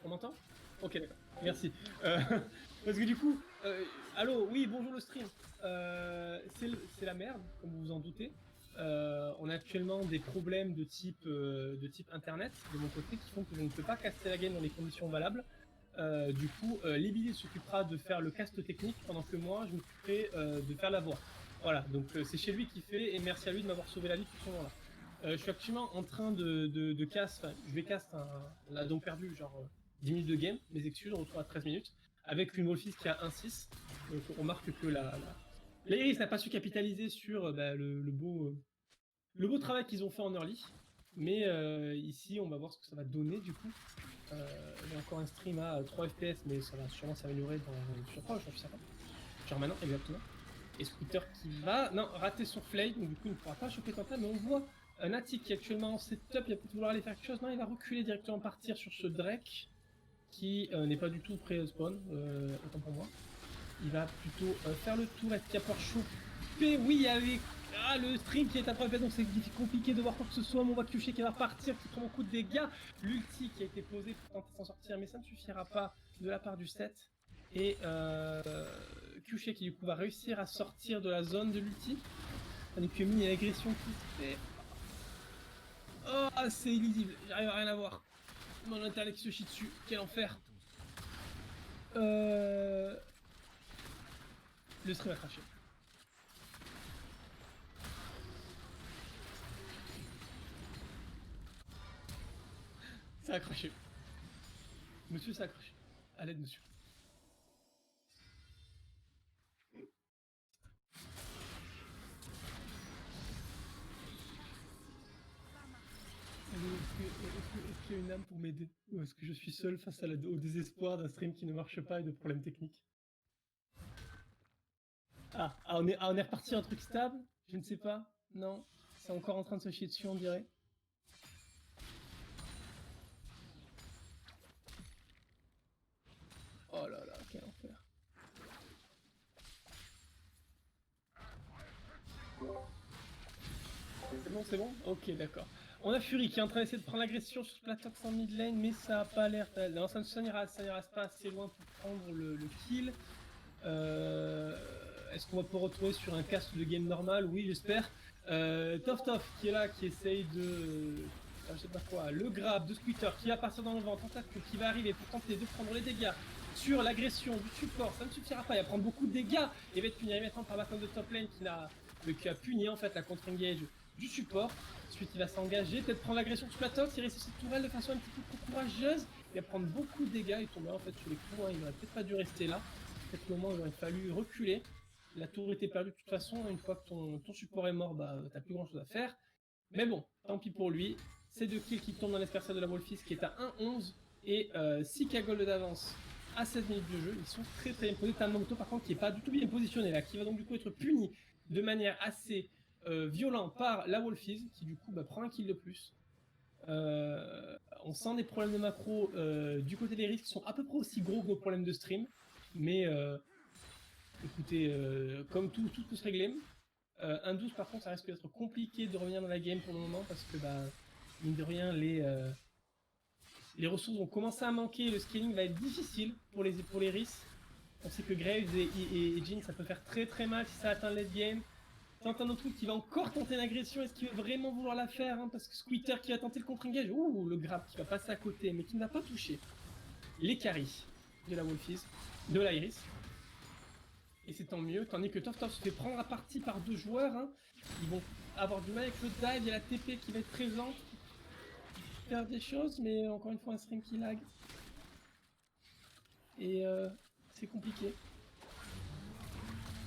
On m'entend? Ok, d'accord. Merci. Parce que du coup, allô, oui, bonjour le stream. C'est la merde, comme vous vous en doutez. On a actuellement des problèmes de type internet de mon côté qui font que je ne peux pas caster la game dans les conditions valables. Du coup, Libby s'occupera de faire le cast technique pendant que moi, je m'occuperai de faire la voix. Voilà, donc c'est chez lui qu'il fait et merci à lui de m'avoir sauvé la vie tout ce moment-là. Je suis actuellement en train de cast, enfin, je vais cast la donc perdu, genre 10 minutes de game, mes excuses, on retrouve à 13 minutes, avec une Wolfis qui a 1-6. Donc on remarque que l'Iris n'a pas su capitaliser sur le beau travail qu'ils ont fait en early. Mais ici, on va voir ce que ça va donner du coup. Il y a encore un stream à 3 FPS, mais ça va sûrement s'améliorer sur 3, je sais pas. Genre maintenant, exactement. Et Scooter qui va, non, rater sur Flake, donc du coup il ne pourra pas choper Tanta, mais on voit Natik qui est actuellement en setup, il va peut-être vouloir aller faire quelque chose, non, il va reculer directement, partir sur ce Drake, qui n'est pas du tout prêt spawn, autant pour moi. Il va plutôt faire le tour, est-ce qu'il va pouvoir choper? Oui, il y avait le stream qui est à 3 FPS, donc c'est compliqué de voir quoi que ce soit, mais on voit Kyushe qui va repartir, qui prend beaucoup de dégâts, l'ulti qui a été posé pour tenter de s'en sortir, mais ça ne suffira pas de la part du set. Et Kyushe qui du coup va réussir à sortir de la zone de l'ulti. Tandis que Mine, il y a l'agression qui se fait. Oh, c'est illisible, j'arrive à rien à voir. Mon internet qui se chie dessus, quel enfer. Le stream a craché. Ça a craché. Monsieur, ça a craché. À l'aide, monsieur. Est-ce qu'il y a une âme pour m'aider? Ou est-ce que je suis seul face au désespoir d'un stream qui ne marche pas et de problèmes techniques? On est reparti un truc stable? Je ne sais pas. Non. C'est encore en train de se chier dessus, on dirait. Oh là là, quel enfer. C'est bon, c'est bon? Ok, d'accord. On a Fury qui est en train d'essayer de prendre l'agression sur Platox en mid lane, mais ça a pas l'air... Non, ça n'ira pas assez loin pour prendre le kill. Est-ce qu'on va pouvoir retrouver sur un cast de game normal? Oui, j'espère. Tof qui est là, qui essaye de... je sais pas quoi. Le grab de Squitter qui va partir dans le vent. Tentacle qui va arriver pour tenter de prendre les dégâts sur l'agression du support. Ça ne suffira pas, il va prendre beaucoup de dégâts. Et va être puni maintenant par la femme de top lane qui a puni en fait la contre-engage du support. Ensuite, il va s'engager, peut-être prendre l'agression sur Platox, il reste cette tourelle de façon un petit peu plus courageuse. Il va prendre beaucoup de dégâts, il tombe en fait sur les coups, hein. Il n'aurait peut-être pas dû rester là. Peut-être le moment où il aurait fallu reculer. La tour était perdue de toute façon, une fois que ton support est mort, bah t'as plus grand chose à faire. Mais bon, tant pis pour lui. C'est 2 kills qui tombent dans l'escarcelle de la Wolfis qui est à 1-11 et 6 gold d'avance à 16 minutes de jeu. Ils sont très très bien posés. T'as un Moto par contre qui est pas du tout bien positionné là, qui va donc du coup être puni de manière assez violente par la Wolfis qui du coup prend un kill de plus. On sent des problèmes de macro du côté des risques qui sont à peu près aussi gros que nos problèmes de stream. Mais écoutez, comme tout peut se régler. 1-12 par contre ça risque d'être compliqué de revenir dans la game pour le moment parce que mine de rien les ressources vont commencer à manquer, le scaling va être difficile pour les RIS. On sait que Graves et Jin ça peut faire très très mal si ça atteint le late game. Tente un autre truc qui va encore tenter une agression, est-ce qu'il veut vraiment vouloir la faire hein, parce que Squitter qui va tenter le contre-engage, ouh le grab qui va passer à côté mais qui ne va pas toucher les carries de la Wolfis, de l'Iris. Et c'est tant mieux, tandis que Tof se fait prendre à partie par 2 joueurs. Hein. Ils vont avoir du mal avec le dive, il y a la TP qui va être présente. Faire des choses, mais encore une fois un stream qui lag. Et c'est compliqué.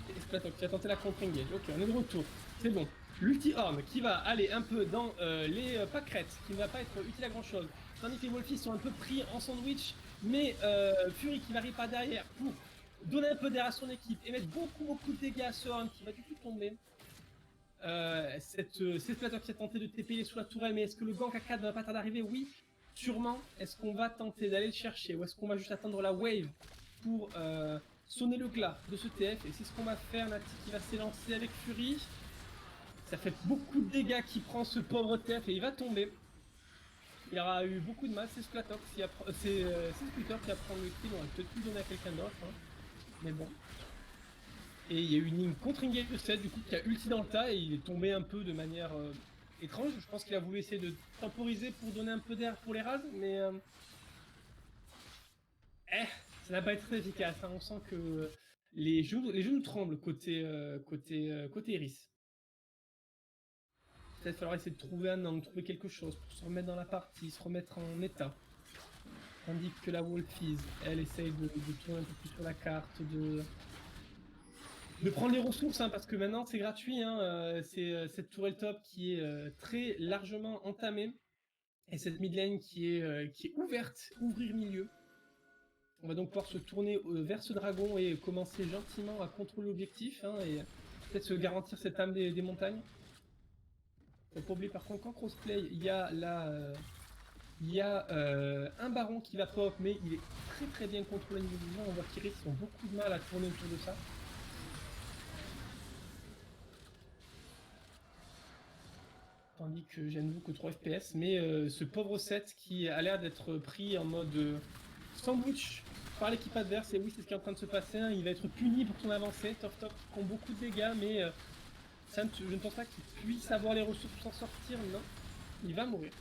Et Splatok qui a tenté la contre-engage. Ok, on est de retour. C'est bon. L'ulti-horn qui va aller un peu dans les pâquerettes, qui ne va pas être utile à grand chose. Tandis que les Wolfies sont un peu pris en sandwich, mais Fury qui n'arrive pas derrière pour donner un peu d'air à son équipe et mettre beaucoup de dégâts à ce Horn qui va du tout tomber. C'est Splatok qui a tenté de TP sous la tourelle, mais est-ce que le gank à 4 ne va pas tarder d'arriver? Oui, sûrement. Est-ce qu'on va tenter d'aller le chercher ou est-ce qu'on va juste attendre la wave pour sonner le glas de ce TF? Et c'est ce qu'on va faire. Nati qui va s'élancer avec Fury. Ça fait beaucoup de dégâts qu'il prend ce pauvre TF et il va tomber. Il aura eu beaucoup de mal, c'est Splatox, c'est Splitter qui va prendre le kill, on va peut-être plus donner à quelqu'un d'autre, hein. Mais bon. Et il y a eu une contre-engage de 7 du coup qui a ulti dans le tas et il est tombé un peu de manière étrange. Je pense qu'il a voulu essayer de temporiser pour donner un peu d'air pour les rases, mais ça n'a pas été très efficace, hein. On sent que les genoux tremblent côté Iris. Peut-être falloir essayer de trouver un angle, trouver quelque chose pour se remettre dans la partie, se remettre en état. Tandis que la Wolfies, elle essaye de tourner un peu plus sur la carte, de prendre les ressources, hein, parce que maintenant c'est gratuit, hein, c'est cette tourelle top qui est très largement entamée, et cette mid lane qui est ouverte, ouvrir milieu. On va donc pouvoir se tourner vers ce dragon et commencer gentiment à contrôler l'objectif, hein, et peut-être se garantir cette âme des montagnes. Faut pas oublier par contre qu'en crossplay, il y a un baron qui va pop, mais il est très très bien contrôlé au niveau du jeu. On voit qu'Iris ont beaucoup de mal à tourner autour de ça. Tandis que j'aime que 3 FPS, mais ce pauvre set qui a l'air d'être pris en mode sandwich par l'équipe adverse, et oui c'est ce qui est en train de se passer, hein. Il va être puni pour son avancée, Top qui prend beaucoup de dégâts, mais je ne pense pas qu'il puisse avoir les ressources pour s'en sortir, non, il va mourir.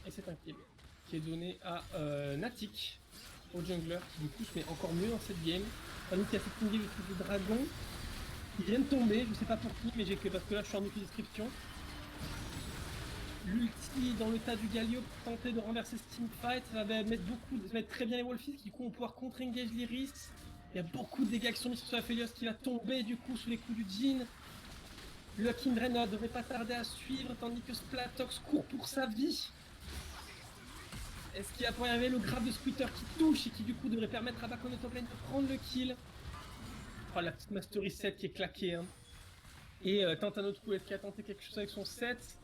Et c'est un kill qui est donné à Natik, au jungler, qui du coup se met encore mieux dans cette game. Tandis qu'il y a cette game de dragon qui vient de tomber, je sais pas pour qui, mais parce que là je suis en auto-description. L'ulti dans le tas du Galio pour tenter de renverser ce teamfight, ça va mettre très bien les Wolfies qui du coup vont pouvoir contre-engage l'Iris. Il y a beaucoup de dégâts qui sont mis sur Aphelios qui va tomber du coup sous les coups du Jhin. Le Kindred ne devrait pas tarder à suivre, tandis que Splatox court pour sa vie. Est-ce qu'il va pouvoir y arriver le grab de Splitter qui touche et qui du coup devrait permettre à Bakone top lane de prendre le kill? Oh, la petite Mastery 7 qui est claquée, hein. Et tente un autre coup, est-ce qu'il a tenté quelque chose avec son 7?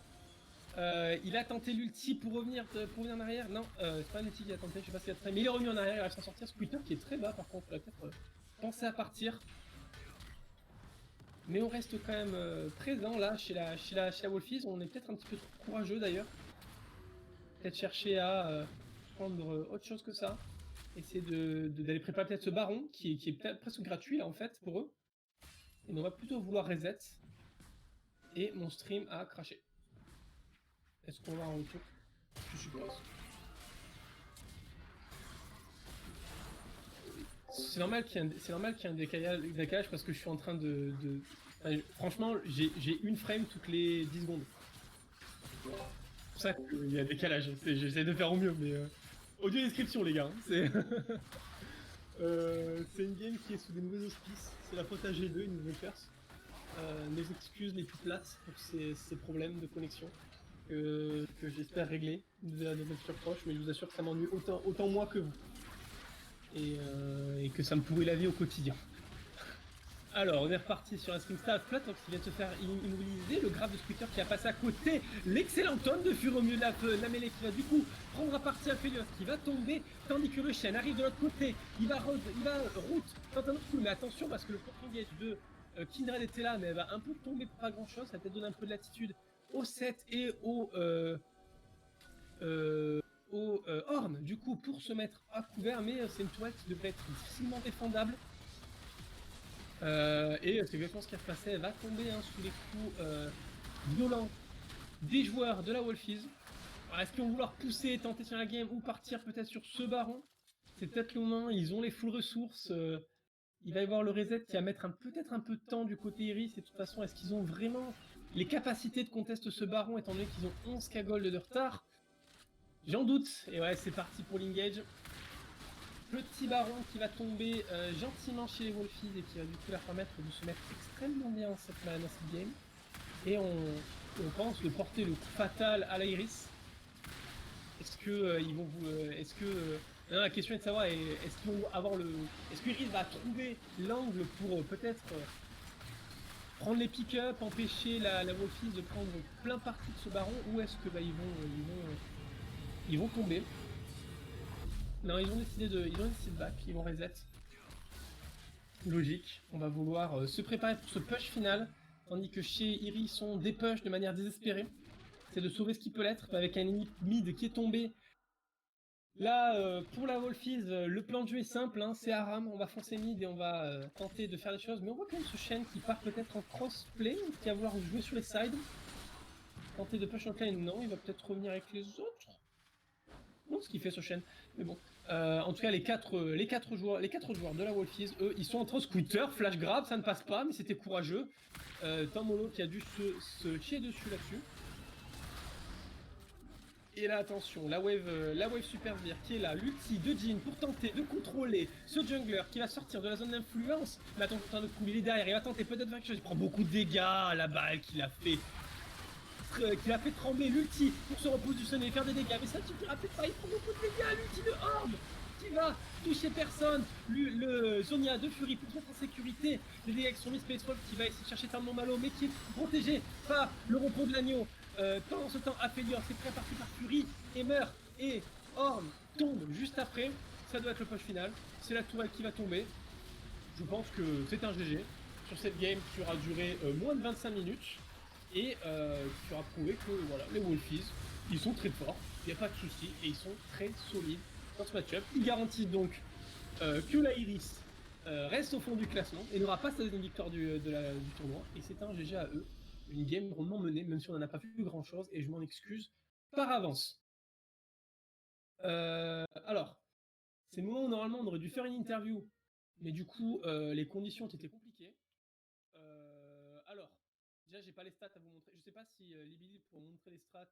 Il a tenté l'ulti pour revenir en arrière. Non, c'est pas l'ulti qu'il a tenté, je sais pas s'il a tenté, mais il est revenu en arrière, il va s'en sortir. Splitter qui est très bas par contre, il va peut-être penser à partir. Mais on reste quand même présent là chez la Wolfies, on est peut-être un petit peu trop courageux d'ailleurs. Peut-être chercher à prendre autre chose que ça. Essayer d'aller préparer peut-être ce baron qui est peut-être presque gratuit là en fait pour eux. Et on va plutôt vouloir reset. Et mon stream a craché. Est-ce qu'on va en retour? Je suppose. C'est normal qu'il y ait un décalage parce que je suis en train enfin, franchement, j'ai une frame toutes les 10 secondes. C'est pour ça qu'il y a un décalage. J'essaie de faire au mieux, mais audio description les gars. C'est c'est une game qui est sous des mauvais auspices. C'est la faute à G2, une nouvelle perse. Mes excuses les plus plates pour ces problèmes de connexion que j'espère régler de la future proche, mais je vous assure que ça m'ennuie autant moi que vous. Et que ça me pourrit la vie au quotidien. Alors, on est reparti sur un screenshot Splatox qui vient de se faire immobiliser, le grave de Splitter qui a passé à côté, l'excellent tonne de fur au milieu de la mêlée qui va du coup prendre à partie Aphelios qui va tomber, tandis que le chêne arrive de l'autre côté, il va route, tente un autre coup, mais attention parce que le contre-engage de Kindred était là, mais elle va un peu tomber pour pas grand chose, ça va peut-être donner un peu de latitude au 7 et au Horn du coup pour se mettre à couvert, mais c'est une tourelle qui devrait être difficilement défendable. Et c'est exactement ce qui va se passer, elle va tomber hein, sous les coups violents des joueurs de la Wolfies. Est-ce qu'ils vont vouloir pousser, tenter sur la game ou partir peut-être sur ce baron? C'est peut-être le moment, ils ont les full ressources. Il va y avoir le reset qui va mettre peut-être un peu de temps du côté Iris, et de toute façon, est-ce qu'ils ont vraiment les capacités de contester ce baron étant donné qu'ils ont 11 K-Gold de retard? J'en doute, et ouais, c'est parti pour l'engage. Petit baron qui va tomber gentiment chez les Wolfies et qui va du coup leur permettre de se mettre extrêmement bien dans cette game. Et on pense de porter le coup fatal à l'Iris. Est-ce que ils vont vous. Non, la question est de savoir est-ce qu'ils vont avoir le. Est-ce que Iris va trouver l'angle pour peut-être prendre les pick-up, empêcher la Wolfies de prendre plein parti de ce baron, ou est-ce que ils vont tomber? Non, ils ont décidé de back, ils vont reset. Logique, on va vouloir se préparer pour ce push final, tandis que chez Iris on dépush de manière désespérée. c'est de sauver ce qui peut l'être, avec un ennemi mid qui est tombé. Là, pour la Wolfies, le plan de jeu est simple, hein, c'est Aram, on va foncer mid et on va tenter de faire des choses, mais on voit quand même ce Shen qui part peut-être en crossplay, qui va vouloir jouer sur les sides. Tenter de push en lane, non, il va peut-être revenir avec les autres. Non, ce qu'il fait ce Shen, mais bon. En tout cas, les quatre joueurs de la Wolfies, eux, ils sont en train de scooter, flash grab, ça ne passe pas, mais c'était courageux. Tamolo qui a dû se chier dessus là-dessus. Et là, attention, la wave Super Sbire qui est là, l'ulti de Jhin pour tenter de contrôler ce jungler qui va sortir de la zone d'influence. Mais attention, en train de couler, il est derrière, il va tenter peut-être quelque chose, il prend beaucoup de dégâts, la balle qu'il a fait trembler l'ulti pour se reposer du sun et faire des dégâts. Mais ça ne suffira peut-être pas, il prend beaucoup de dégâts, l'ulti de Orb qui va toucher personne. Le Zonia de Fury pour se mettre en sécurité. Les dégâts qui sont mis Space Wolf qui va essayer de chercher Tellement Malo, mais qui est protégé par le repos de l'agneau. Pendant ce temps, Aphelios est très parti par Fury et meurt. Et Orm tombe juste après. Ça doit être le push final. C'est la tourelle qui va tomber. Je pense que c'est un GG sur cette game qui aura duré moins de 25 minutes. Et qui aura prouvé que voilà, les Wolfies, ils sont très forts, il n'y a pas de souci, et ils sont très solides dans ce match-up. Ils garantissent donc que la Iris reste au fond du classement et n'aura pas sa deuxième victoire du tournoi. Et c'est un GG à eux. Une game rondement menée, même si on n'en a pas vu grand-chose, et je m'en excuse par avance. Alors, c'est le moment où normalement on aurait dû faire une interview, mais du coup, les conditions ont été compliquées. Alors, déjà, j'ai pas les stats à vous montrer. Je sais pas si Libili pour montrer les stats,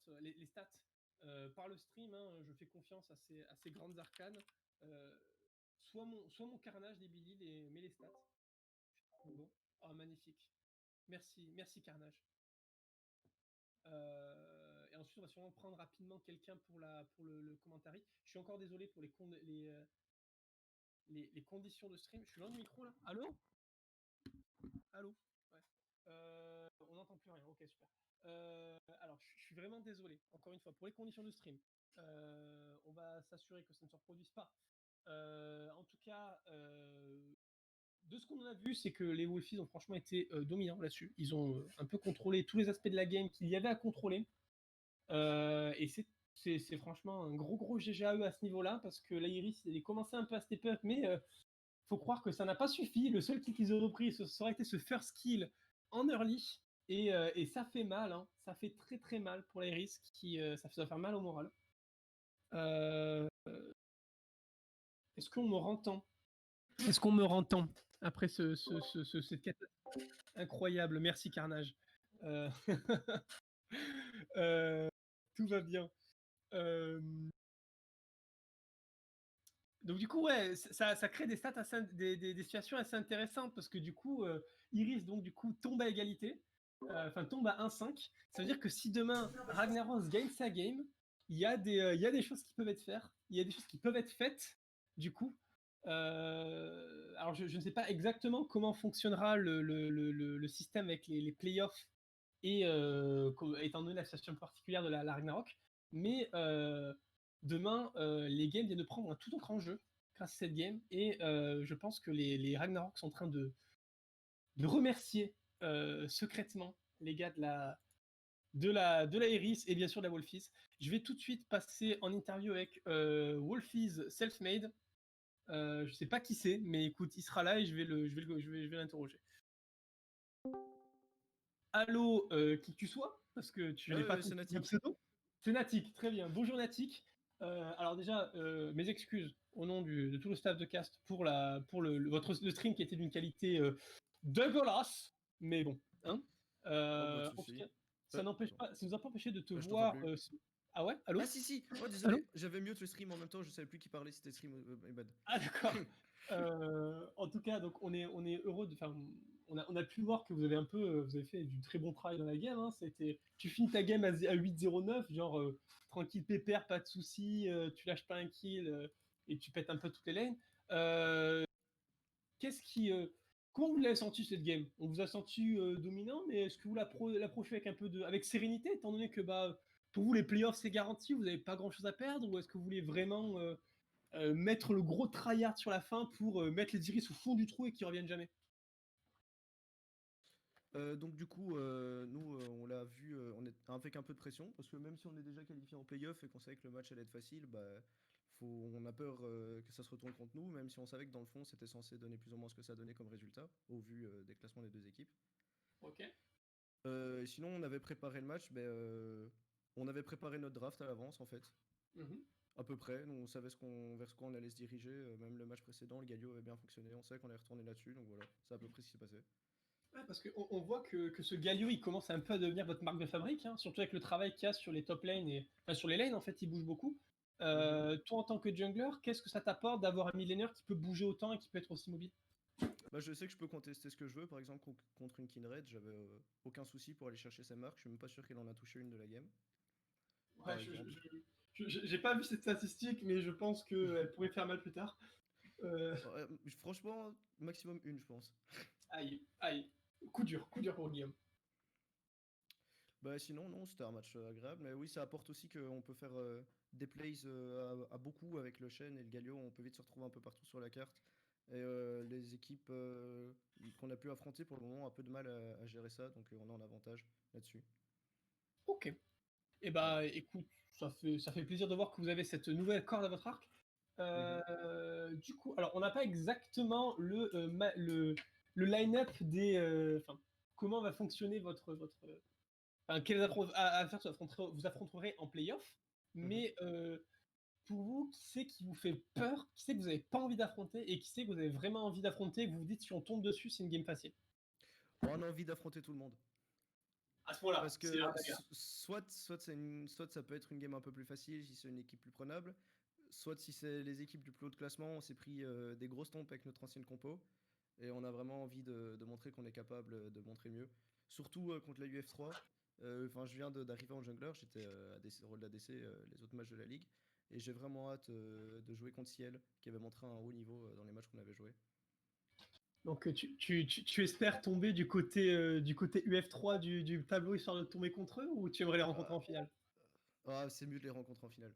par le stream. Hein, je fais confiance à ces grandes arcanes. Soit mon carnage Libili, mais les stats. Bon. Oh, magnifique. Merci carnage. Et ensuite, on va sûrement prendre rapidement quelqu'un pour le commentaire. Je suis encore désolé pour les conditions de stream. Je suis loin du micro là. Allô? Allô? On n'entend plus rien, ok super. Alors je suis vraiment désolé, encore une fois, pour les conditions de stream. On va s'assurer que ça ne se reproduise pas. En tout cas, de ce qu'on a vu, c'est que les Wolfies ont franchement été dominants là-dessus. Ils ont un peu contrôlé tous les aspects de la game qu'il y avait à contrôler. Et c'est franchement un gros GG à eux à ce niveau-là, parce que la Iris, elle est commencé un peu à step up, mais faut croire que ça n'a pas suffi. Le seul kill qu'ils auraient pris, ça aurait été ce first kill en early. Et ça fait mal, hein. Ça fait très mal pour les risques, ça doit faire mal au moral. Est-ce qu'on me entend? Est-ce qu'on me entend après cette catastrophe incroyable? Merci Carnage. Tout va bien. Donc du coup, ouais, ça crée des stats des situations assez intéressantes parce que du coup, Iris donc du coup tombe à égalité, tombe à 1-5. Ça veut dire que si demain Ragnaros gagne sa game, il y a des choses qui peuvent être faites. Il y a des choses qui peuvent être faites. Du coup, alors je ne sais pas exactement comment fonctionnera le système avec les playoffs et étant donné la situation particulière de la Ragnarok, mais demain, les games viennent de prendre un tout autre enjeu grâce à cette game, et je pense que les Ragnarok sont en train de remercier secrètement les gars de la Iris et bien sûr de la Wolfies. Je vais tout de suite passer en interview avec Wolfies Selfmade. Je sais pas qui c'est, mais écoute, il sera là et je vais l'interroger. Allô, qui que tu sois, parce que tu n'es pas ton pseudo. C'est Natik, très bien. Bonjour Natik. Alors déjà, mes excuses au nom de tout le staff de cast pour le stream qui était d'une qualité dégueulasse, mais bon, hein. En tout cas, ça nous a pas empêché de te voir. Ah ouais, allô? Ah si, oh désolé, j'avais mute le stream en même temps, je savais plus qui parlait, c'était stream, my bad. Ah d'accord. En tout cas, donc on est heureux de, on a pu voir que vous avez fait du très bon travail dans la game. Hein. Tu finis ta game à 8-0-9, genre tranquille pépère, pas de soucis, tu lâches pas un kill et tu pètes un peu toutes les lanes. Comment vous l'avez senti cette game? On vous a senti dominant, mais est-ce que vous l'approchez avec sérénité, étant donné que pour vous les playoffs c'est garanti, vous n'avez pas grand-chose à perdre, ou est-ce que vous voulez vraiment mettre le gros tryhard sur la fin pour mettre les Iris au fond du trou et qu'ils reviennent jamais? Donc du coup, nous, on l'a vu, on est avec un peu de pression, parce que même si on est déjà qualifié en playoff et qu'on savait que le match allait être facile, bah, on a peur que ça se retourne contre nous, même si on savait que dans le fond, c'était censé donner plus ou moins ce que ça donnait comme résultat, au vu des classements des deux équipes. Ok. Et sinon, on avait préparé le match, on avait préparé notre draft à l'avance, en fait, Mhm. à peu près. Nous, on savait vers ce qu'on allait se diriger. Même le match précédent, le Galio avait bien fonctionné. On savait qu'on allait retourner là-dessus, donc voilà, c'est à peu près ce qui s'est passé. Ouais, parce qu'on on voit que ce Galio, il commence un peu à devenir votre marque de fabrique, hein, surtout avec le travail qu'il y a sur les top lanes et enfin, sur les lanes, en fait, il bouge beaucoup. Mhm. Toi, en tant que jungler, qu'est-ce que ça t'apporte d'avoir un millénaire qui peut bouger autant et qui peut être aussi mobile? Bah, je sais que je peux contester ce que je veux. Par exemple, contre une Kindred, j'avais aucun souci pour aller chercher sa marque. Je suis même pas sûr qu'elle en a touché une de la game, Ouais, par exemple. j'ai pas vu cette statistique, mais je pense qu'elle pourrait faire mal plus tard. Euh, Ouais, franchement, maximum une, je pense. aïe, aïe. Coup dur pour Guillaume. Bah, sinon, non, c'était un match agréable. Mais oui, ça apporte aussi qu'on peut faire des plays à beaucoup avec le Shen et le Galio. On peut vite se retrouver un peu partout sur la carte. Et les équipes qu'on a pu affronter pour le moment ont un peu de mal à gérer ça. Donc on a un avantage là-dessus. Ok. Et Voilà. bah, écoute, ça fait plaisir de voir que vous avez cette nouvelle corde à votre arc. Mhm. Du coup, alors on n'a pas exactement le line-up des. Enfin, comment va fonctionner votre enfin, quels adversaires vous affronterez en playoff. Mhm. Mais pour vous, qui c'est qui vous fait peur, qui c'est que vous n'avez pas envie d'affronter et qui c'est que vous avez vraiment envie d'affronter et que vous vous dites si on tombe dessus, c'est une game facile. On a envie d'affronter tout le monde. À ce moment-là, Parce c'est la que bagarre. soit ça peut être une game un peu plus facile si c'est une équipe plus prenable, soit si c'est les équipes du plus haut de classement, on s'est pris des grosses tombes avec notre ancienne compo, et on a vraiment envie de montrer qu'on est capable de montrer mieux. Surtout contre la UF3. Enfin, je viens d'arriver en jungler, j'étais à DC, rôle d'ADC les autres matchs de la ligue, et j'ai vraiment hâte de jouer contre Ciel, qui avait montré un haut niveau dans les matchs qu'on avait joués. Donc tu espères tomber du côté UF3 du tableau histoire de tomber contre eux ou tu aimerais les rencontrer Ah, en finale? c'est mieux de les rencontrer en finale.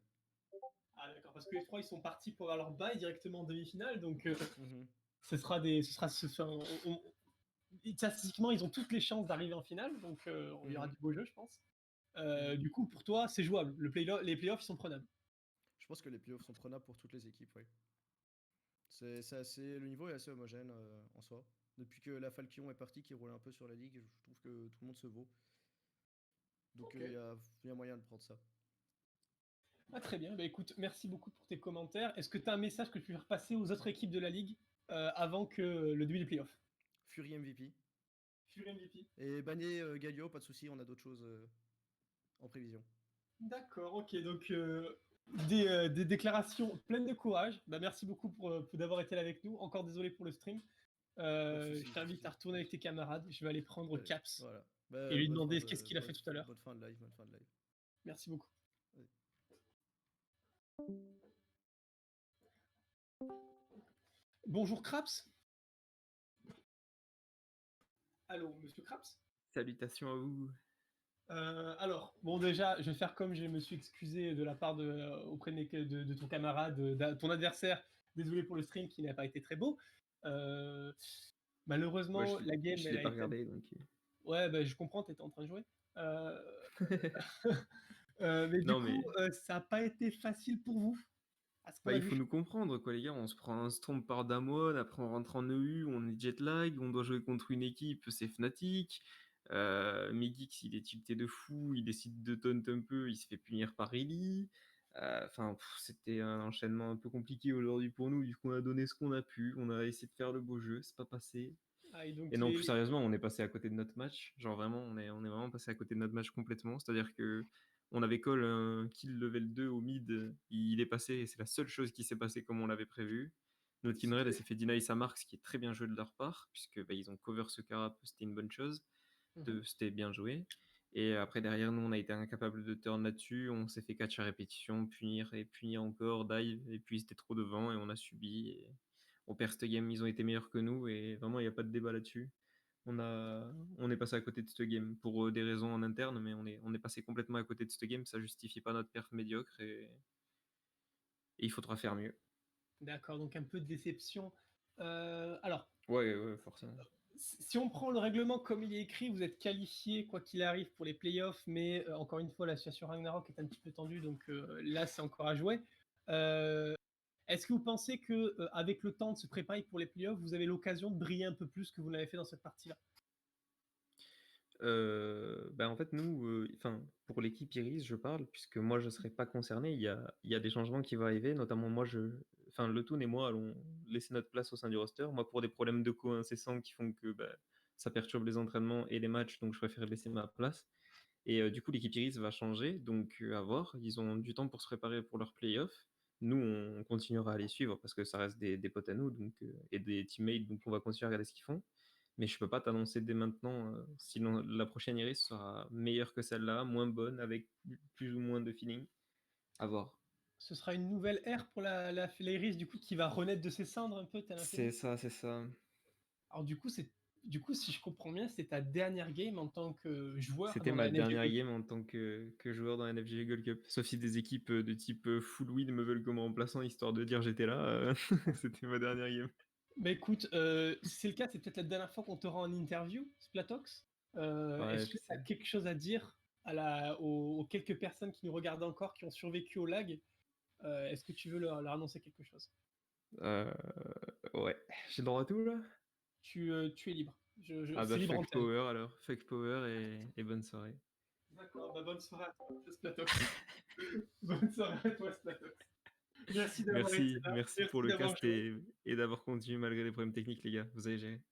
Ah d'accord, parce que UF3 ils sont partis pour avoir leur bail directement en demi-finale, donc Mhm. ce sera statistiquement ils ont toutes les chances d'arriver en finale, donc il y aura Mhm. du beau jeu je pense. Mhm. Du coup pour toi c'est jouable, les playoffs ils sont prenables. Je pense que les playoffs sont prenables pour toutes les équipes, oui. Le niveau est assez homogène en soi. Depuis que la Falchion est partie, qui roule un peu sur la ligue, je trouve que tout le monde se vaut. Donc Ok. y a moyen de prendre ça. Ah, très bien, bah écoute, merci beaucoup pour tes commentaires. Est-ce que tu as un message que tu peux faire passer aux autres équipes de la ligue avant que le début des playoffs? Fury MVP. Fury MVP. Et Bagné Galio, pas de souci, on a d'autres choses en prévision. D'accord, ok, donc des déclarations pleines de courage. Bah, merci beaucoup pour d'avoir été là avec nous. Encore désolé pour le stream. Pas de Je souci, pas de t'invite à souci. retourner avec tes camarades. Je vais aller prendre Allez, Caps voilà. et lui Bonne fin demander qu'est-ce de qu'il a fait tout à l'heure. bonne fin de live, bonne fin de live. Merci beaucoup. Allez. Bonjour Craps. Allô, monsieur Craps. Salutations à vous. Alors, bon déjà, je vais faire comme je me suis excusé de la part auprès de ton camarade, ton adversaire. Désolé pour le stream qui n'a pas été très beau. Euh, Moi, Malheureusement, la game, je elle l'ai a pas été. regardé, donc. Ouais, bah, je comprends, t'étais en train de jouer. Euh, mais du Non, coup, mais ça n'a pas été facile pour vous, à ce qu'on bah, a il faut vu. nous comprendre, quoi, les gars. On se prend un stomp par Damwon, après on rentre en EU, on est jet lag, on doit jouer contre une équipe, c'est Fnatic. Megix, il est tilté de fou, il décide de taunt un peu, il se fait punir par Illy. Enfin, c'était un enchaînement un peu compliqué aujourd'hui pour nous, vu qu'on a donné ce qu'on a pu, on a essayé de faire le beau jeu, c'est pas passé. Ah, et Et donc non, plus sérieusement, on est passé à côté de notre match. Genre vraiment, on est vraiment passé à côté de notre match complètement. C'est-à-dire que on avait call un kill level 2 au mid, il est passé et c'est la seule chose qui s'est passée comme on l'avait prévu. Notre Kindred, elle s'est fait deny sa marque, ce qui est très bien joué de leur part, puisque bah, ils ont cover ce carap, c'était une bonne chose. Mhm. C'était bien joué. Et après, derrière nous, on a été incapable de turn là-dessus. On s'est fait catch à répétition, punir et punir encore, dive, et puis c'était trop devant et on a subi. Et on perd cette game, ils ont été meilleurs que nous et vraiment, il n'y a pas de débat là-dessus. On est passé à côté de cette game pour des raisons en interne, mais on est passé complètement à côté de cette game. Ça justifie pas notre perf médiocre et il faudra faire mieux. D'accord, donc un peu de déception. Alors, Ouais, forcément. Si on prend le règlement comme il est écrit, vous êtes qualifié quoi qu'il arrive pour les playoffs, mais encore une fois, la situation Ragnarok est un petit peu tendue, donc là, c'est encore à jouer. Est-ce que vous pensez que avec le temps de se préparer pour les playoffs, vous avez l'occasion de briller un peu plus que vous l'avez fait dans cette partie-là? En fait, nous, enfin, pour l'équipe Iris, je parle, puisque moi, je serai pas concerné. Il y a des changements qui vont arriver, notamment moi, enfin, Lotun et moi allons laisser notre place au sein du roster. Moi, pour des problèmes de co incessants qui font que ça perturbe les entraînements et les matchs, donc je préfère laisser ma place. Et du coup, l'équipe Iris va changer, donc à voir. Ils ont du temps pour se préparer pour leurs playoffs. Nous, on continuera à les suivre parce que ça reste des potes à nous donc, et des teammates, donc on va continuer à regarder ce qu'ils font. Mais je peux pas t'annoncer dès maintenant si la prochaine Iris sera meilleure que celle-là, moins bonne, avec plus ou moins de feeling. À voir. Ce sera une nouvelle ère pour l'Iris, du coup, qui va renaître de ses cendres un peu, tel un C'est phénix. ça, c'est ça. Alors du coup, si je comprends bien, c'est ta dernière game en tant que joueur C'était dans ma la NFG dernière Gold. game en tant que joueur dans la NFG Gold Cup. Sauf si des équipes de type full win me veulent comme remplaçant histoire de dire j'étais là. C'était ma dernière game. Bah écoute, si c'est le cas, c'est peut-être la dernière fois qu'on te rend en interview, Splatox. Ouais, Est-ce je que tu as sais. quelque chose à dire aux quelques personnes qui nous regardent encore, qui ont survécu au lag? Est-ce que tu veux leur annoncer quelque chose? Euh, ouais, j'ai le droit à tout là. Tu es libre. Ah C'est bah libre fuck antenne. power alors, fuck power et bonne soirée. D'accord, bah bonne soirée à toi, Splatox. Bonne soirée à toi, Splatox. Merci d'avoir été Merci, là. merci pour Merci le d'avoir cast joué. et d'avoir continué malgré les problèmes techniques les gars. Vous avez géré.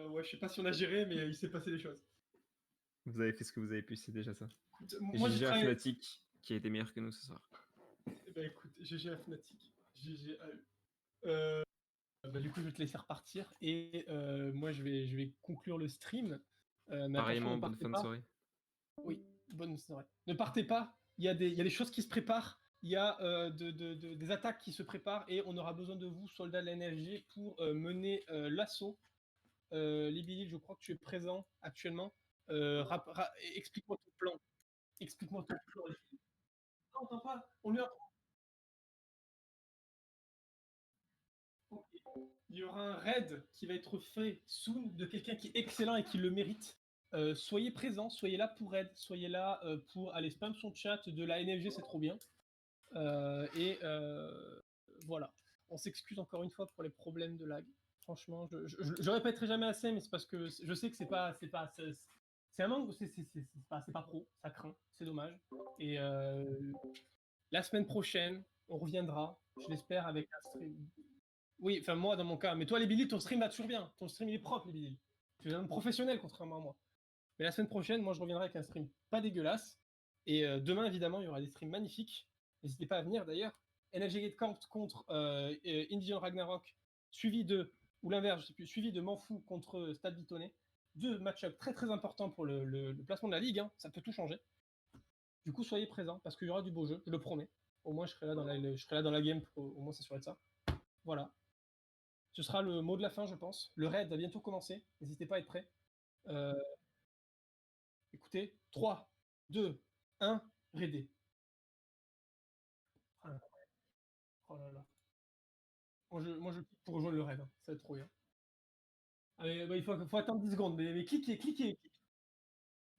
Ouais, je sais pas si on a géré, mais il s'est passé des choses. Vous avez fait ce que vous avez pu, c'est déjà ça. Écoute, Et moi, j'ai GG à travaillé. Fnatic qui a été meilleur que nous ce soir. Eh ben, écoute, GG à Fnatic. GG à eux. Euh, du coup, je vais te laisser repartir et moi, je vais conclure le stream. Mais attention, ne Pareillement, bonne partez fin de pas. soirée. Oui, bonne soirée. Ne partez pas. Il y a des choses qui se préparent. Il y a des attaques qui se préparent et on aura besoin de vous, soldats de la NFG, pour mener l'assaut. Libili, je crois que tu es présent actuellement. Explique-moi ton plan. Explique-moi ton plan. Non, t'entends pas. On lui a... Ok. Il y aura un raid qui va être fait soon de quelqu'un qui est excellent et qui le mérite. Soyez présents, soyez là pour raid, soyez là pour aller spam son chat de la NFG, c'est trop bien. Voilà. On s'excuse encore une fois pour les problèmes de lag. Franchement, je répéterai jamais assez, mais c'est parce que je sais que c'est un manque, c'est pas pro, ça craint, c'est dommage. Et la semaine prochaine, on reviendra, je l'espère, avec un stream. Oui, enfin moi dans mon cas, mais toi les Billy, ton stream va toujours bien, ton stream il est propre les Billy. Tu es un professionnel contrairement à moi. Mais la semaine prochaine, moi je reviendrai avec un stream pas dégueulasse. Et demain évidemment il y aura des streams magnifiques. N'hésitez pas à venir d'ailleurs. NLG Gate Camp contre Indian Ragnarok, suivi de, ou l'inverse, je sais plus, suivi de Manfou contre Stade Bitonnet. Deux match-ups très très importants pour le placement de la ligue, hein. Ça peut tout changer. Du coup soyez présents parce qu'il y aura du beau jeu, je le promets. Au moins je serai là dans la game pour au moins s'assurer de ça. Voilà. Ce sera le mot de la fin, je pense. Le raid va bientôt commencer. N'hésitez pas à être prêts. Euh, Écoutez, 3, 2, 1, raidé. Ah, oh là là. Moi, je clique pour rejoindre le raid. Hein. Ça va être trop bien. Allez, il faut attendre 10 secondes. Mais cliquez.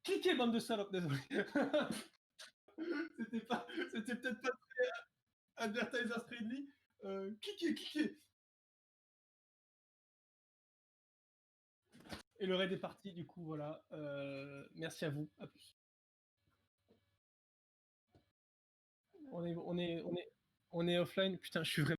Cliquez, bande de salopes, désolé. C'était peut-être pas très advertiser friendly. Cliquez. Et le raid est parti, du coup, voilà. Merci à vous. À plus. On est offline. Putain, je suis vraiment.